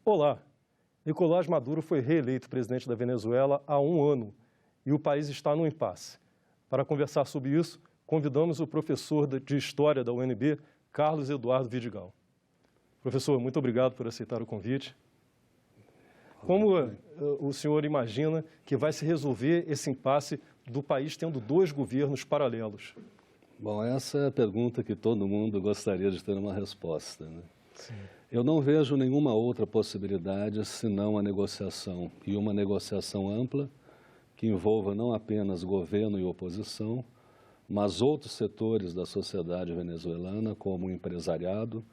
Olá, Nicolás Maduro foi reeleito presidente da Venezuela há um ano e o país está num impasse. Para conversar sobre isso, convidamos o professor de História da UNB, Carlos Eduardo Vidigal. Professor, muito obrigado por aceitar o convite. Como o senhor imagina que vai se resolver esse impasse do país tendo dois governos paralelos? Bom, essa é a pergunta que todo mundo gostaria de ter uma resposta, né? Sim. Eu não vejo nenhuma outra possibilidade senão a negociação, e uma negociação ampla que envolva não apenas governo e oposição, mas outros setores da sociedade venezuelana, como o empresariado,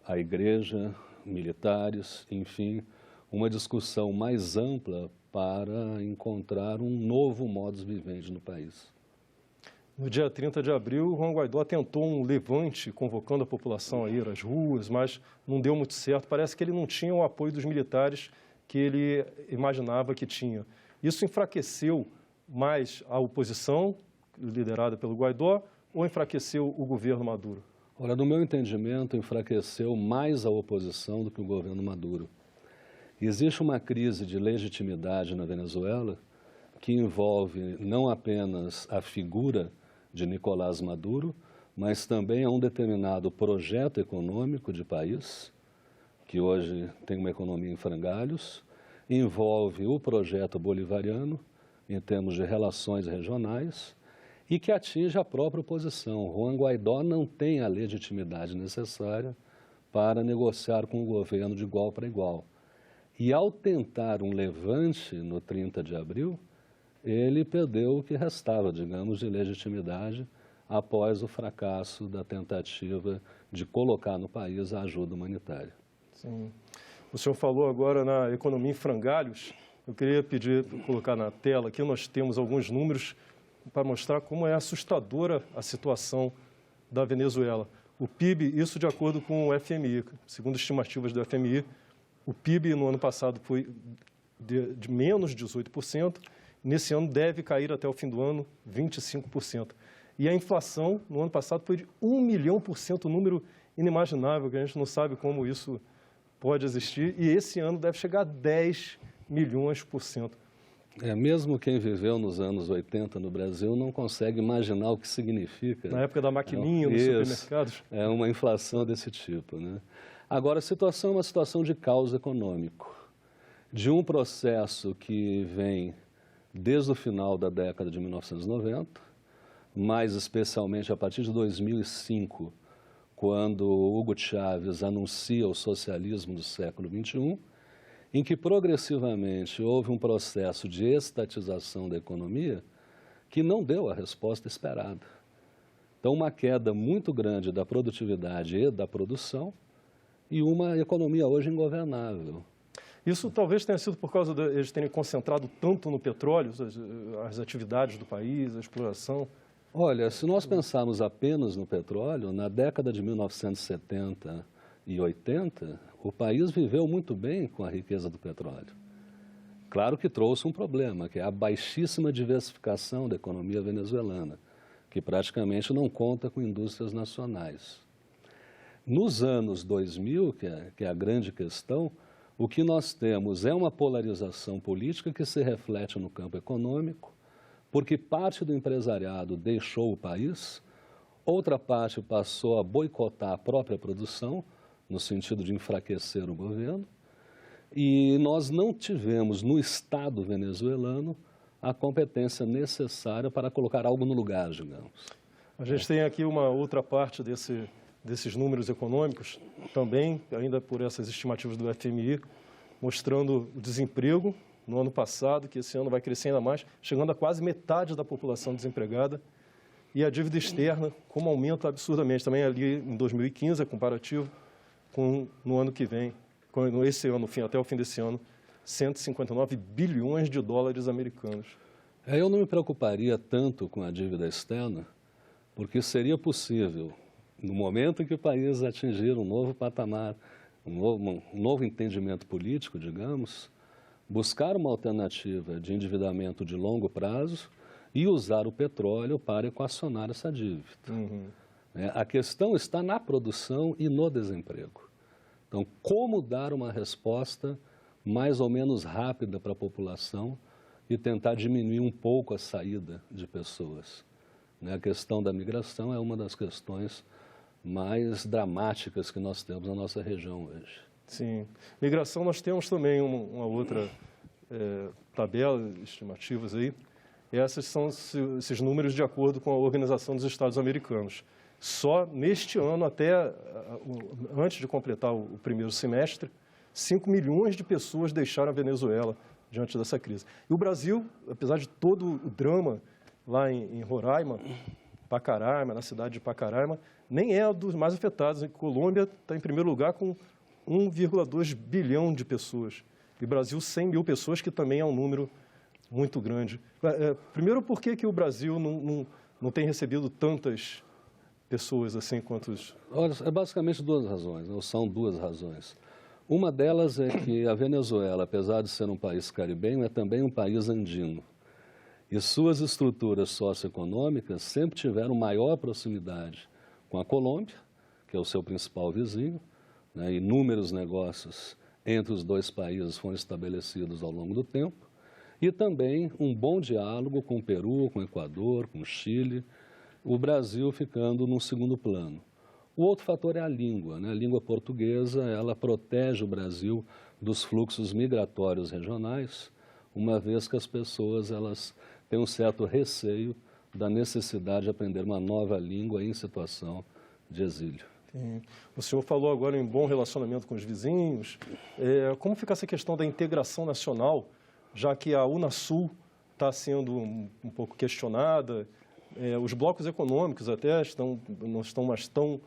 a igreja, militares, enfim, uma discussão mais ampla para encontrar um novo modus vivendi no país. No dia 30 de abril, Juan Guaidó tentou um levante convocando a população a ir às ruas, mas não deu muito certo. Parece que ele não tinha o apoio dos militares que ele imaginava que tinha. Isso enfraqueceu mais a oposição, liderada pelo Guaidó, ou enfraqueceu o governo Maduro? Olha, no meu entendimento, enfraqueceu mais a oposição do que o governo Maduro. Existe uma crise de legitimidade na Venezuela que envolve não apenas a figura de Nicolás Maduro, mas também a um determinado projeto econômico de país, que hoje tem uma economia em frangalhos, envolve o projeto bolivariano, em termos de relações regionais, e que atinge a própria oposição. Juan Guaidó não tem a legitimidade necessária para negociar com o governo de igual para igual. E ao tentar um levante no 30 de abril, ele perdeu o que restava, digamos, de legitimidade após o fracasso da tentativa de colocar no país a ajuda humanitária. Sim. O senhor falou agora na economia em frangalhos. Eu queria pedir para colocar na tela aqui, nós temos alguns números para mostrar como é assustadora a situação da Venezuela. O PIB, isso de acordo com o FMI, segundo estimativas do FMI, o PIB no ano passado foi de menos 18%, nesse ano deve cair até o fim do ano 25%. E a inflação no ano passado foi de 1 milhão por cento, um número inimaginável, que a gente não sabe como isso pode existir, e esse ano deve chegar a 10 milhões por cento. Mesmo quem viveu nos anos 80 no Brasil não consegue imaginar o que significa. Na época da maquininha, nos supermercados. É uma inflação desse tipo, né? Agora, a situação é uma situação de caos econômico, de um processo que vem desde o final da década de 1990, mais especialmente a partir de 2005, quando Hugo Chávez anuncia o socialismo do século XXI, em que progressivamente houve um processo de estatização da economia que não deu a resposta esperada. Então, uma queda muito grande da produtividade e da produção e uma economia hoje ingovernável. Isso talvez tenha sido por causa de eles terem concentrado tanto no petróleo, as atividades do país, a exploração? Olha, se nós pensarmos apenas no petróleo, na década de 1970 e 80, o país viveu muito bem com a riqueza do petróleo. Claro que trouxe um problema, que é a baixíssima diversificação da economia venezuelana, que praticamente não conta com indústrias nacionais. Nos anos 2000, que é a grande questão, o que nós temos é uma polarização política que se reflete no campo econômico, porque parte do empresariado deixou o país, outra parte passou a boicotar a própria produção, no sentido de enfraquecer o governo, e nós não tivemos no Estado venezuelano a competência necessária para colocar algo no lugar, digamos. A gente tem aqui uma outra parte desses números econômicos, também, ainda por essas estimativas do FMI, mostrando o desemprego no ano passado, que esse ano vai crescer ainda mais, chegando a quase metade da população desempregada, e a dívida externa, como aumenta absurdamente, também ali em 2015, é comparativo, no ano que vem, esse ano, até o fim desse ano, 159 bilhões de dólares americanos. Eu não me preocuparia tanto com a dívida externa, porque seria possível, no momento em que o país atingir um novo patamar, um novo entendimento político, digamos, buscar uma alternativa de endividamento de longo prazo e usar o petróleo para equacionar essa dívida. A questão está na produção e no desemprego. Então, como dar uma resposta mais ou menos rápida para a população e tentar diminuir um pouco a saída de pessoas, né? A questão da migração é uma das questões mais dramáticas que nós temos na nossa região hoje. Sim. Migração, nós temos também uma outra tabela, estimativas aí. Essas são esses números de acordo com a Organização dos Estados Americanos. Só neste ano, antes de completar o primeiro semestre, 5 milhões de pessoas deixaram a Venezuela diante dessa crise. E o Brasil, apesar de todo o drama lá em Roraima, Pacaraima, na cidade de Pacaraima, nem é dos mais afetados. A Colômbia está em primeiro lugar com 1,2 bilhão de pessoas. E o Brasil, 100 mil pessoas, que também é um número muito grande. Primeiro, por que o Brasil não tem recebido tantas pessoas assim quanto os... Olha, é basicamente duas razões, ou são duas razões. Uma delas é que a Venezuela, apesar de ser um país caribenho, é também um país andino. E suas estruturas socioeconômicas sempre tiveram maior proximidade com a Colômbia, que é o seu principal vizinho, né? Inúmeros negócios entre os dois países foram estabelecidos ao longo do tempo, e também um bom diálogo com o Peru, com o Equador, com o Chile, o Brasil ficando num segundo plano. O outro fator é a língua, né? A língua portuguesa, ela protege o Brasil dos fluxos migratórios regionais, uma vez que as pessoas elas têm um certo receio da necessidade de aprender uma nova língua em situação de exílio. Sim. O senhor falou agora em bom relacionamento com os vizinhos. Como fica essa questão da integração nacional, já que a Unasul está sendo um pouco questionada? Os blocos econômicos até não estão mais tão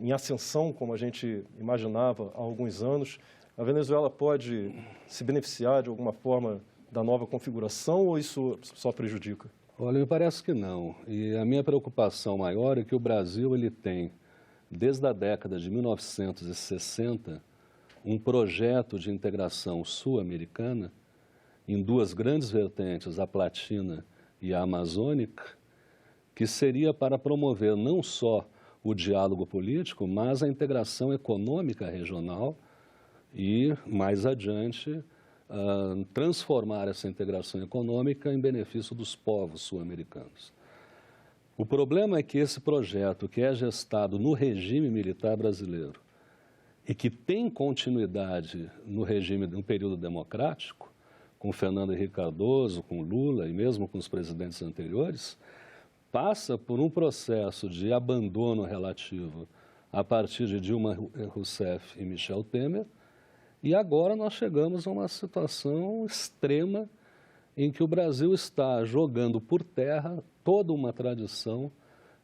em ascensão como a gente imaginava há alguns anos. A Venezuela pode se beneficiar de alguma forma da nova configuração ou isso só prejudica? Olha, me parece que não. E a minha preocupação maior é que o Brasil ele tem, desde a década de 1960, um projeto de integração sul-americana em duas grandes vertentes, a Platina e a Amazônica, que seria para promover não só o diálogo político, mas a integração econômica regional e, mais adiante, transformar essa integração econômica em benefício dos povos sul-americanos. O problema é que esse projeto, que é gestado no regime militar brasileiro e que tem continuidade no período democrático, com Fernando Henrique Cardoso, com Lula e mesmo com os presidentes anteriores, passa por um processo de abandono relativo a partir de Dilma Rousseff e Michel Temer, e agora nós chegamos a uma situação extrema em que o Brasil está jogando por terra toda uma tradição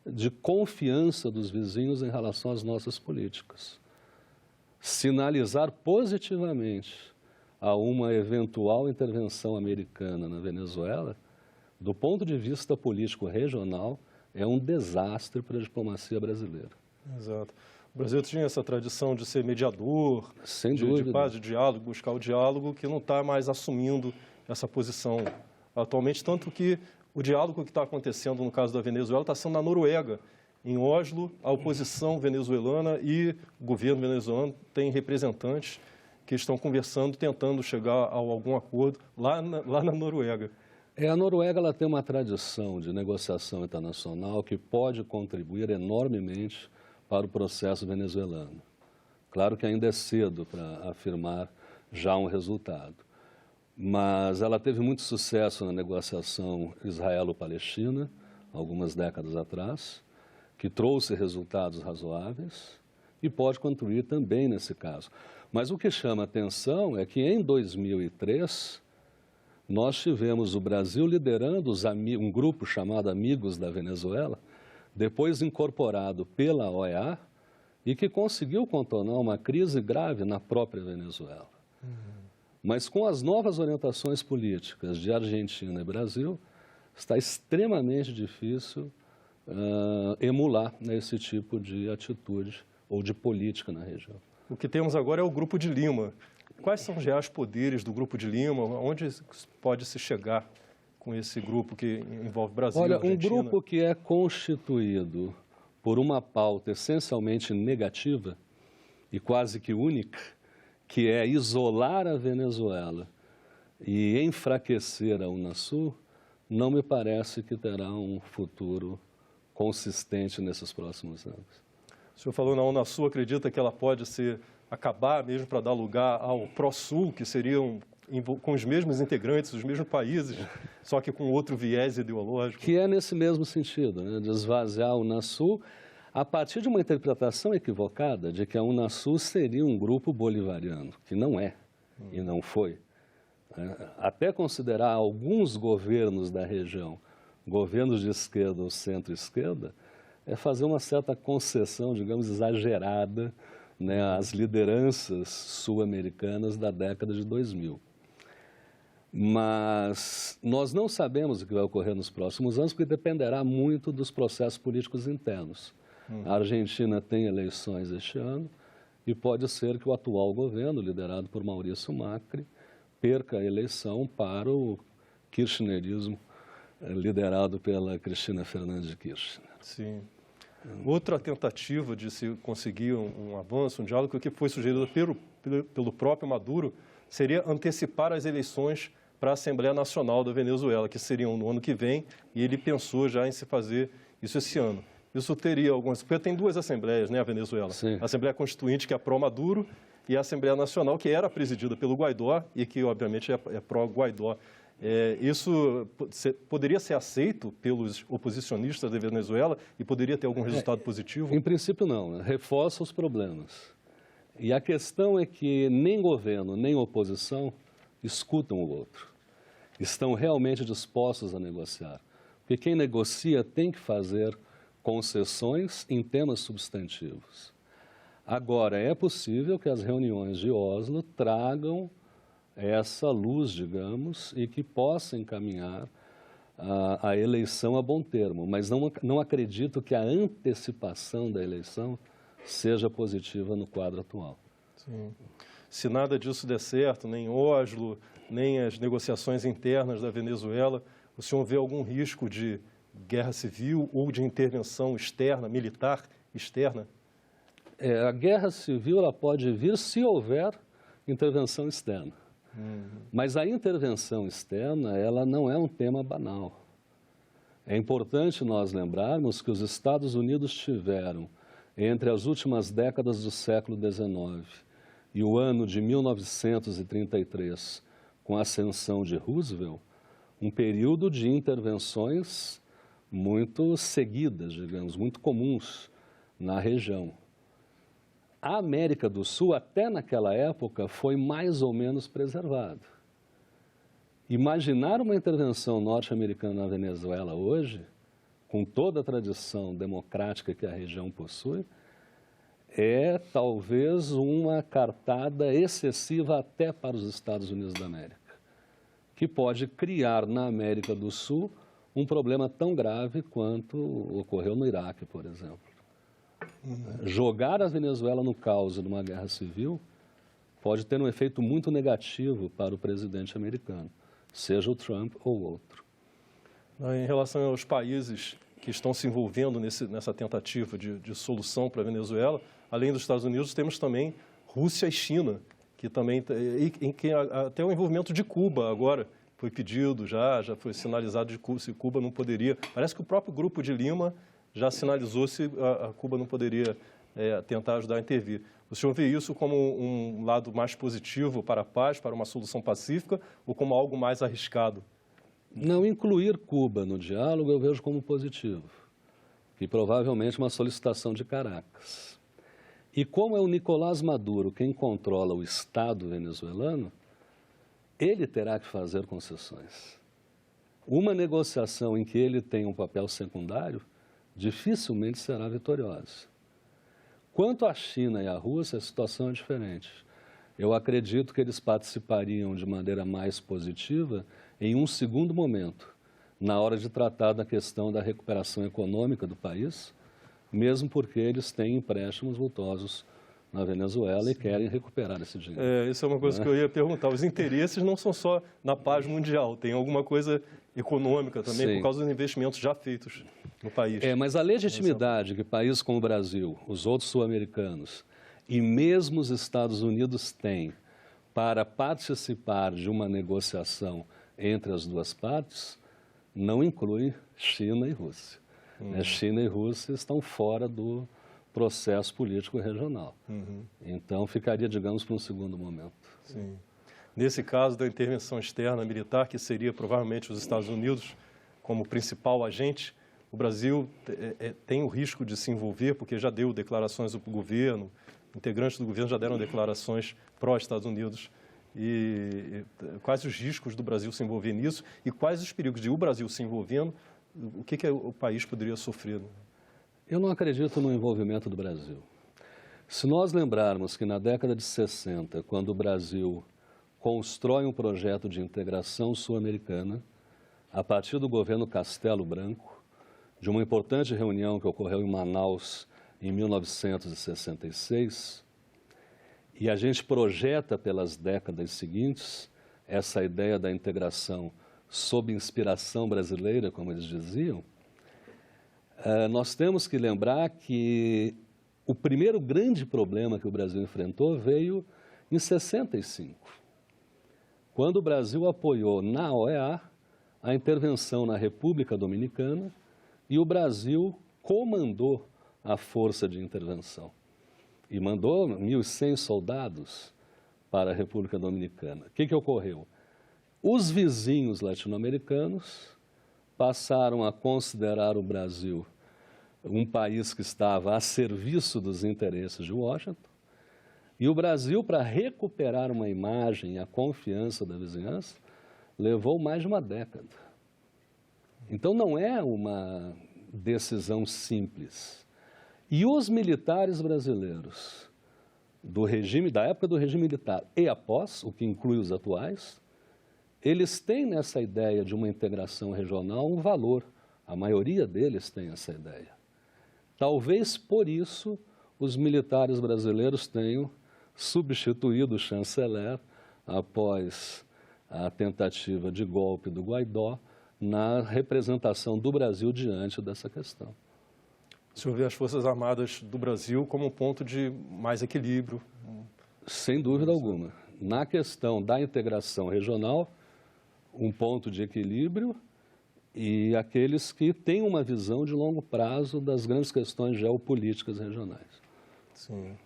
de confiança dos vizinhos em relação às nossas políticas. Sinalizar positivamente a uma eventual intervenção americana na Venezuela, do ponto de vista político regional, é um desastre para a diplomacia brasileira. Exato. O Brasil tinha essa tradição de ser mediador, Sem de dúvida. paz, de diálogo, buscar o diálogo, que não está mais assumindo essa posição atualmente, tanto que o diálogo que está acontecendo no caso da Venezuela está sendo na Noruega. Em Oslo, a oposição venezuelana e o governo venezuelano têm representantes que estão conversando, tentando chegar a algum acordo lá na Noruega. A Noruega ela tem uma tradição de negociação internacional que pode contribuir enormemente para o processo venezuelano. Claro que ainda é cedo para afirmar já um resultado, mas ela teve muito sucesso na negociação israelo-palestina, algumas décadas atrás, que trouxe resultados razoáveis e pode contribuir também nesse caso. Mas o que chama atenção é que em 2003, nós tivemos o Brasil liderando um grupo chamado Amigos da Venezuela, depois incorporado pela OEA, e que conseguiu contornar uma crise grave na própria Venezuela. Mas com as novas orientações políticas de Argentina e Brasil, está extremamente difícil emular esse tipo de atitude ou de política na região. O que temos agora é o Grupo de Lima. Quais são os reais poderes do Grupo de Lima? Onde pode se chegar com esse grupo que envolve Brasil, Olha, Argentina? um grupo que é constituído por uma pauta essencialmente negativa, e quase que única, que é isolar a Venezuela e enfraquecer a Unasul, não me parece que terá um futuro consistente nesses próximos anos. O senhor falou na Unasul, acredita que ela pode acabar mesmo para dar lugar ao Prosul, que seriam com os mesmos integrantes, os mesmos países, só que com outro viés ideológico? Que é nesse mesmo sentido, né, de esvaziar a Unasul a partir de uma interpretação equivocada de que a Unasul seria um grupo bolivariano, que não é e não foi. Até considerar alguns governos da região, governos de esquerda ou centro-esquerda, é fazer uma certa concessão, digamos, exagerada, né, às lideranças sul-americanas da década de 2000. Mas nós não sabemos o que vai ocorrer nos próximos anos, porque dependerá muito dos processos políticos internos. A Argentina tem eleições este ano e pode ser que o atual governo, liderado por Maurício Macri, perca a eleição para o kirchnerismo, liderado pela Cristina Fernández de Kirchner. Sim. Outra tentativa de se conseguir um avanço, um diálogo, que foi sugerida pelo próprio Maduro, seria antecipar as eleições para a Assembleia Nacional da Venezuela, que seriam no ano que vem, e ele pensou já em se fazer isso esse ano. Isso teria algumas... Porque tem duas assembleias, né, a Venezuela. Sim. A Assembleia Constituinte, que é pró-Maduro, e a Assembleia Nacional, que era presidida pelo Guaidó e que, obviamente, é pró-Guaidó. Isso poderia ser aceito pelos oposicionistas da Venezuela e poderia ter algum resultado positivo? Em princípio, não, né? Reforça os problemas. E a questão é que nem governo, nem oposição escutam o outro. Estão realmente dispostos a negociar. Porque quem negocia tem que fazer concessões em temas substantivos. Agora, é possível que as reuniões de Oslo tragam essa luz, digamos, e que possa encaminhar a eleição a bom termo. Mas não acredito que a antecipação da eleição seja positiva no quadro atual. Sim. Se nada disso der certo, nem Oslo, nem as negociações internas da Venezuela, o senhor vê algum risco de guerra civil ou de intervenção externa, militar externa? A guerra civil ela pode vir se houver intervenção externa. Mas a intervenção externa, ela não é um tema banal. É importante nós lembrarmos que os Estados Unidos tiveram, entre as últimas décadas do século XIX e o ano de 1933, com a ascensão de Roosevelt, um período de intervenções muito seguidas, digamos, muito comuns na região. A América do Sul, até naquela época, foi mais ou menos preservada. Imaginar uma intervenção norte-americana na Venezuela hoje, com toda a tradição democrática que a região possui, é talvez uma cartada excessiva até para os Estados Unidos da América, que pode criar na América do Sul um problema tão grave quanto ocorreu no Iraque, por exemplo. Jogar a Venezuela no caos numa guerra civil pode ter um efeito muito negativo para o presidente americano, seja o Trump ou outro. Em relação aos países que estão se envolvendo nessa tentativa de solução para a Venezuela, além dos Estados Unidos, temos também Rússia e China, que também em que até o envolvimento de Cuba agora foi pedido, já foi sinalizado de Cuba, se Cuba não poderia. Parece que o próprio Grupo de Lima já sinalizou se a Cuba não poderia tentar ajudar a intervir. O senhor vê isso como um lado mais positivo para a paz, para uma solução pacífica, ou como algo mais arriscado? Não incluir Cuba no diálogo eu vejo como positivo, e provavelmente uma solicitação de Caracas. E como é o Nicolás Maduro quem controla o Estado venezuelano, ele terá que fazer concessões. Uma negociação em que ele tem um papel secundário dificilmente será vitoriosa. Quanto à China e à Rússia, a situação é diferente. Eu acredito que eles participariam de maneira mais positiva em um segundo momento, na hora de tratar da questão da recuperação econômica do país, mesmo porque eles têm empréstimos vultosos na Venezuela. Sim. E querem recuperar esse dinheiro. Isso é uma coisa que eu ia perguntar. Os interesses não são só na paz mundial, tem alguma coisa econômica também, sim, por causa dos investimentos já feitos no país. Mas a legitimidade que países como o Brasil, os outros sul-americanos, e mesmo os Estados Unidos têm para participar de uma negociação entre as duas partes, não inclui China e Rússia. China e Rússia estão fora do processo político regional. Então, ficaria, digamos, para um segundo momento. Sim. Nesse caso da intervenção externa militar, que seria provavelmente os Estados Unidos como principal agente, o Brasil tem o risco de se envolver, porque já deu declarações do governo, integrantes do governo já deram declarações pró-Estados Unidos. E quais os riscos do Brasil se envolver nisso e quais os perigos de o Brasil se envolvendo, o que o país poderia sofrer? Eu não acredito no envolvimento do Brasil. Se nós lembrarmos que na década de 60, quando o Brasil constrói um projeto de integração sul-americana, a partir do governo Castelo Branco, de uma importante reunião que ocorreu em Manaus em 1966, e a gente projeta pelas décadas seguintes essa ideia da integração sob inspiração brasileira, como eles diziam, nós temos que lembrar que o primeiro grande problema que o Brasil enfrentou veio em 65, quando o Brasil apoiou na OEA a intervenção na República Dominicana e o Brasil comandou a força de intervenção e mandou 1.100 soldados para a República Dominicana. O que ocorreu? Os vizinhos latino-americanos passaram a considerar o Brasil um país que estava a serviço dos interesses de Washington, e o Brasil, para recuperar uma imagem e a confiança da vizinhança, levou mais de uma década. Então não é uma decisão simples. E os militares brasileiros da época do regime militar e após, o que inclui os atuais, eles têm nessa ideia de uma integração regional um valor. A maioria deles tem essa ideia. Talvez por isso os militares brasileiros tenham substituído o chanceler após a tentativa de golpe do Guaidó na representação do Brasil diante dessa questão. O senhor vê as Forças Armadas do Brasil como um ponto de mais equilíbrio? Sem dúvida alguma. Na questão da integração regional, um ponto de equilíbrio e aqueles que têm uma visão de longo prazo das grandes questões geopolíticas regionais. Sim.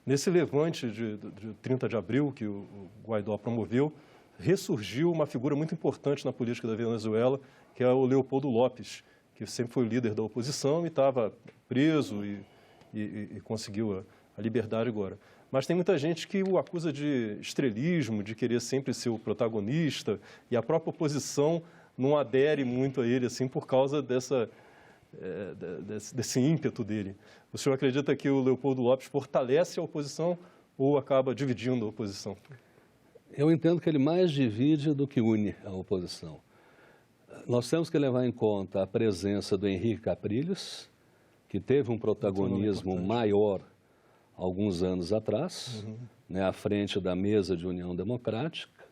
Nesse levante de 30 de abril que o Guaidó promoveu, ressurgiu uma figura muito importante na política da Venezuela, que é o Leopoldo Lopes, que sempre foi o líder da oposição e estava preso e conseguiu a liberdade agora. Mas tem muita gente que o acusa de estrelismo, de querer sempre ser o protagonista, e a própria oposição não adere muito a ele, assim, por causa desse ímpeto dele. O senhor acredita que o Leopoldo Lopes fortalece a oposição ou acaba dividindo a oposição? Eu entendo que ele mais divide do que une a oposição. Nós temos que levar em conta a presença do Henrique Capriles, que teve um protagonismo maior alguns anos atrás, à frente da mesa de União Democrática,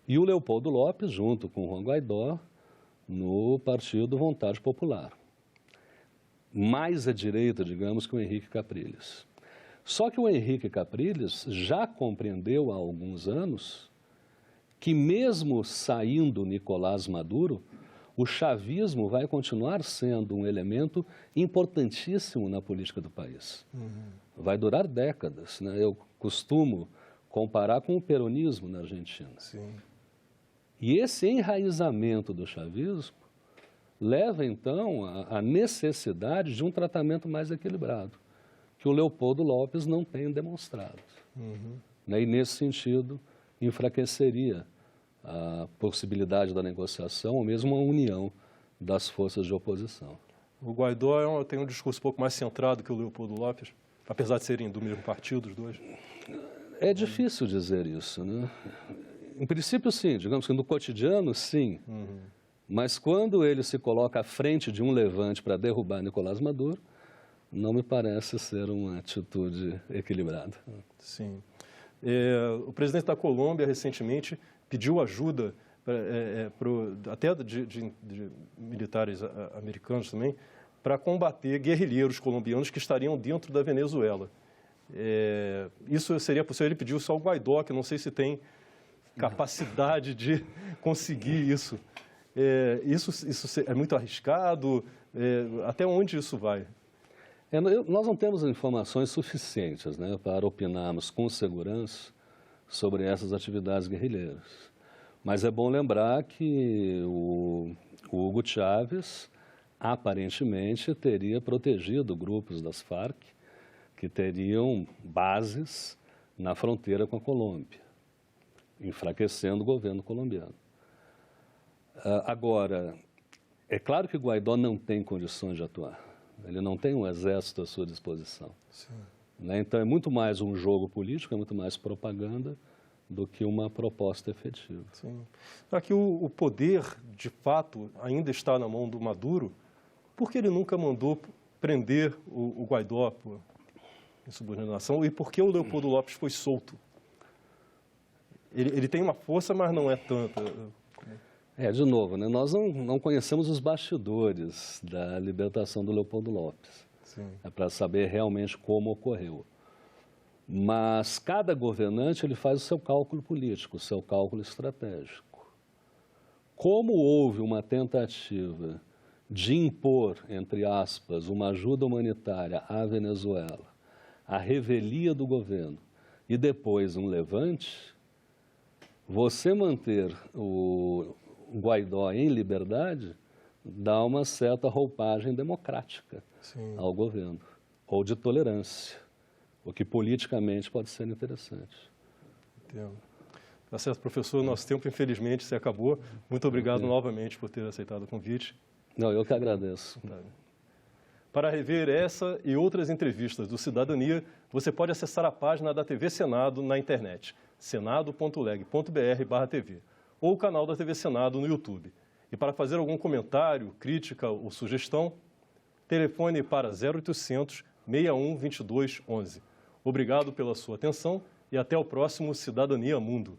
e o Leopoldo Lopes, junto com o Juan Guaidó, no Partido Vontade Popular. Mais à direita, digamos, que o Henrique Capriles. Só que o Henrique Capriles já compreendeu há alguns anos que mesmo saindo Nicolás Maduro, o chavismo vai continuar sendo um elemento importantíssimo na política do país. Vai durar décadas, né? Eu costumo comparar com o peronismo na Argentina. Sim. E esse enraizamento do chavismo leva, então, à necessidade de um tratamento mais equilibrado, que o Leopoldo Lopes não tem demonstrado. E, nesse sentido, enfraqueceria a possibilidade da negociação ou mesmo a união das forças de oposição. O Guaidó tem um discurso um pouco mais centrado que o Leopoldo Lopes, apesar de serem do mesmo partido, os dois? É difícil dizer isso, né? Em princípio, sim. Digamos que no cotidiano, sim. Mas quando ele se coloca à frente de um levante para derrubar Nicolás Maduro, não me parece ser uma atitude equilibrada. Sim. O presidente da Colômbia, recentemente, pediu ajuda, até de militares americanos também, para combater guerrilheiros colombianos que estariam dentro da Venezuela. Isso seria possível. Ele pediu só o Guaidó, que não sei se tem capacidade de conseguir isso. Isso é muito arriscado? Até onde isso vai? Nós não temos informações suficientes, né, para opinarmos com segurança sobre essas atividades guerrilheiras. Mas é bom lembrar que o Hugo Chávez aparentemente teria protegido grupos das Farc que teriam bases na fronteira com a Colômbia, enfraquecendo o governo colombiano. Agora, é claro que o Guaidó não tem condições de atuar. Ele não tem um exército à sua disposição. Né? Então, é muito mais um jogo político, é muito mais propaganda do que uma proposta efetiva. Sim. Aqui o poder, de fato, ainda está na mão do Maduro. Por que ele nunca mandou prender o Guaidó por insubordinação? E por que o Leopoldo Lopes foi solto? Ele tem uma força, mas não é tanta. De novo, né? Nós não conhecemos os bastidores da libertação do Leopoldo Lopes. É para saber realmente como ocorreu. Mas cada governante ele faz o seu cálculo político, o seu cálculo estratégico. Como houve uma tentativa de impor, entre aspas, uma ajuda humanitária à Venezuela, a revelia do governo e depois um levante, você manter o Guaidó em liberdade dá uma certa roupagem democrática ao governo, ou de tolerância, o que politicamente pode ser interessante. Entendo. Tá certo, professor, nosso tempo infelizmente se acabou. Muito obrigado novamente por ter aceitado o convite. Não, eu que agradeço. Para rever essa e outras entrevistas do Cidadania, você pode acessar a página da TV Senado na internet, senado.leg.br/TV, ou o canal da TV Senado no YouTube. E para fazer algum comentário, crítica ou sugestão, telefone para 0800 61 22 11. Obrigado pela sua atenção e até o próximo Cidadania Mundo.